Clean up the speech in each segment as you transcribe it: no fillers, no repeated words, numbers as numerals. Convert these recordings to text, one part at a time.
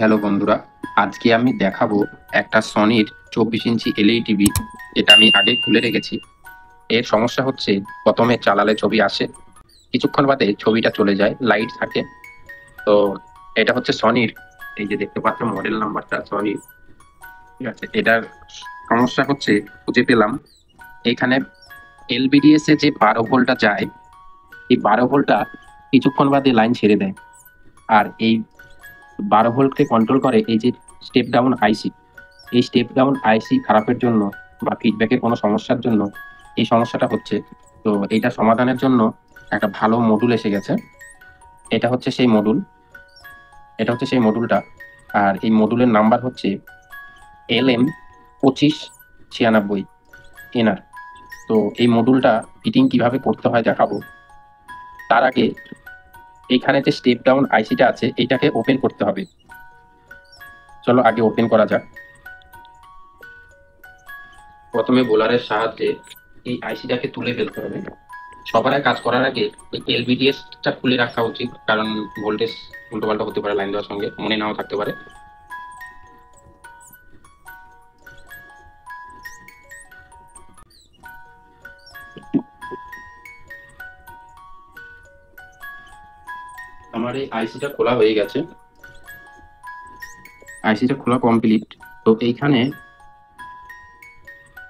Hello বন্ধুরা, আজকে আমি দেখাবো একটা সনির 24 ইঞ্চি এলইডি টিভি। এটা আমি আগে খুলে রেখেছি। এর সমস্যা হচ্ছে প্রথমে চালালে ছবি আসে, কিছুক্ষণ বাদে ছবিটা চলে যায়, লাইট থাকে। তো এটা হচ্ছে সনির, এই যে দেখতে পাচ্ছ মডেল নাম্বারটা সনির, ঠিক আছে। এটার সমস্যা হচ্ছে খুঁজে পেলাম এখানে এলবিডিএস এ যে 12 ভোল্টটা যায়, এই 12 ভোল্টটা কিছুক্ষণ বাদে লাইন ছেড়ে দেয়। আর এই 12 ভোল্টকে কন্ট্রোল করে এই যে স্টেপ ডাউন আইসি। এই স্টেপ ডাউন আইসি খারাপের জন্য বা ফিডব্যাকের কোনো সমস্যার জন্য এই সমস্যাটা হচ্ছে। তো এইটা সমাধানের জন্য একটা ভালো মডুল এসে গেছে। এটা হচ্ছে সেই মডুল, এটা হচ্ছে সেই মডুলটা। আর এই মডুলের নাম্বার হচ্ছে LM2596 এনআর। তো এই মডুলটা ফিটিং কিভাবে করতে হয় দেখাবো। তার আগে এইখানে যে স্টেপ ডাউন আইসিটা আছে এটাকে ওপেন করতে হবে। চলো আগে ওপেন করা যাক। প্রথমে বোলারের সাহায্যে এই আইসিটাকে তুলে ফেলতে হবে। সবার আগে কাজ করার আগে এই এলভিডিএসটা খুলে রাখা উচিত, কারণ ভোল্টেজ উল্টোপাল্টা হতে পারে, লাইন দেওয়ার সঙ্গে মনে নাও থাকতে পারে। আমার এই আইসিটা খোলা হয়ে গেছে, আইসিটা খোলা কমপ্লিট। তো এইখানে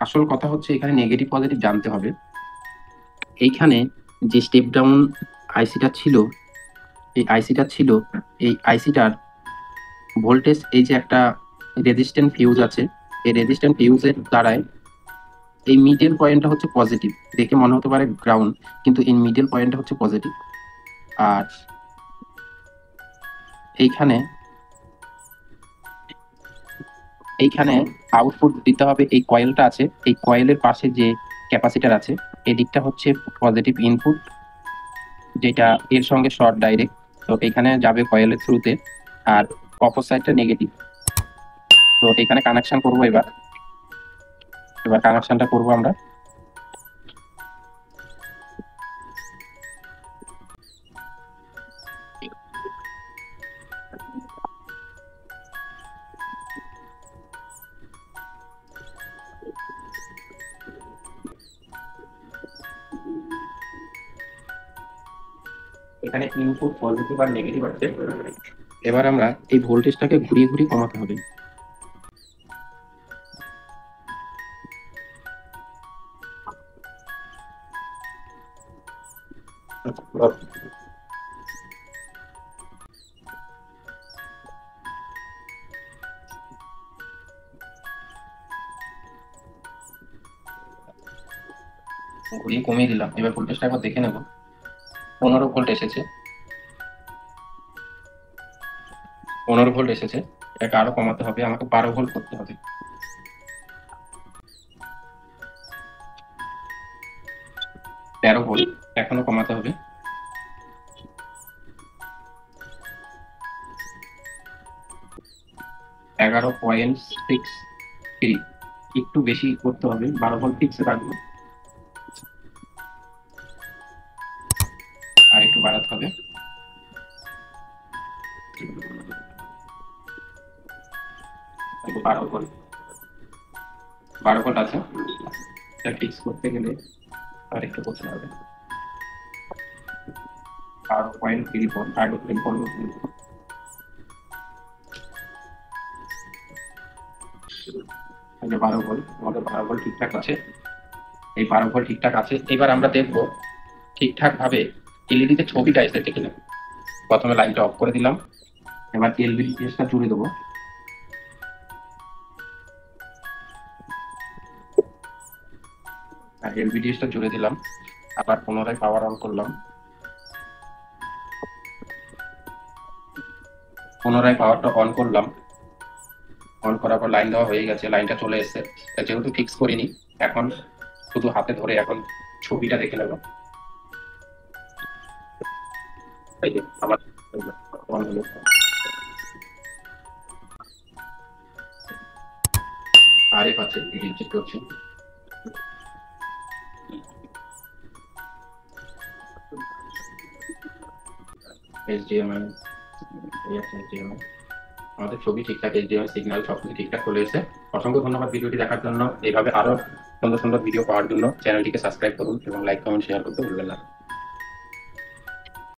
আসল কথা হচ্ছে এখানে নেগেটিভ পজিটিভ জানতে হবে। এইখানে যে স্টেপ ডাউন আইসিটা ছিল, এই আইসিটার ভোল্টেজ, এই যে একটা রেজিস্ট্যান্ট ফিউজ আছে, এই রেজিস্ট্যান্ট ফিউজের দ্বারাই এই মিডল পয়েন্টটা হচ্ছে পজিটিভ। দেখে মনে হতে পারে গ্রাউন্ড, কিন্তু এই মিডল পয়েন্টটা হচ্ছে পজিটিভ। আর এইখানে এইখানে আউটপুট দিতে হবে। এই কয়েলটা আছে, এই কয়েলের পাশে যে ক্যাপাসিটার আছে, এই দিকটা হচ্ছে পজিটিভ ইনপুট, যেটা এর সঙ্গে শর্ট ডাইরেক্ট। তো এখানে যাবে কয়েলের থ্রুতে, আর অপর সাইডটা নেগেটিভ। তো এখানে কানেকশন করবো। এবার এবার কানেকশনটা করবো আমরা। এখানে ইনপুট পজিটিভ আর নেগেটিভ আছে। এবার আমরা এই ভোল্টেজটাকে ঘুরিয়ে ঘুরিয়ে কমাতে হবে। ঘুরিয়ে কমিয়ে দিলাম। এবার ভোল্টেজটা একবার দেখে নেব। 15 ভোল্ট এসেছে, 15 ভোল্ট এসেছে। এটাকে আরো কমাতে হবে, আমাকে 12 ভোল্ট করতে হবে। 13 ভোল্ট, এখনো কমাতে হবে। 11.63, একটু বেশি করতে হবে, 12 ভোল্ট ফিক্সে রাখবো। আর একটু বাড়াতে হবে। 12 ভোল্ট, 12 ভোল্ট আছে। এটা ফিক্স করতে গেলে আর একটু করতে হবে। 12.34, 12 ভোল্ট, আমাদের 12 ভোল্ট ঠিকঠাক আছে। এই 12 ভোল্ট ঠিকঠাক আছে। এবার আমরা দেখবো ঠিকঠাক ভাবে এলইডি তে ছবিটা এসেছে কিনা। প্রথমে লাইটটা অফ করে দিলাম, এবার এলইডিটা জুড়ে দেবো। এলইডিটা জুড়ে দিলাম, আবার পুনরায় পাওয়ার অন করলাম। পুনরায় পাওয়ারটা অন করলাম। অন করার পর লাইন দেওয়া হয়ে গেছে, লাইনটা চলে এসেছে। যেহেতু ফিক্স করিনি, এখন শুধু হাতে ধরে এখন ছবিটা দেখে নেব। এই যে আমার অন হলো। আরেক আছে, চেক করছি। HDMI, এই আছে HDMI। আমাদের ছবি ঠিকঠাক এইচডিএমআই সিগন্যাল সবকিছু ঠিকঠাক চলে এসেছে। অসংখ্য ধন্যবাদ ভিডিওটি দেখার জন্য। এইভাবে আরো সুন্দর সুন্দর ভিডিও পাওয়ার জন্য চ্যানেলটিকে সাবস্ক্রাইব করুন এবং লাইক কমেন্ট শেয়ার করতে ভুলবেন না।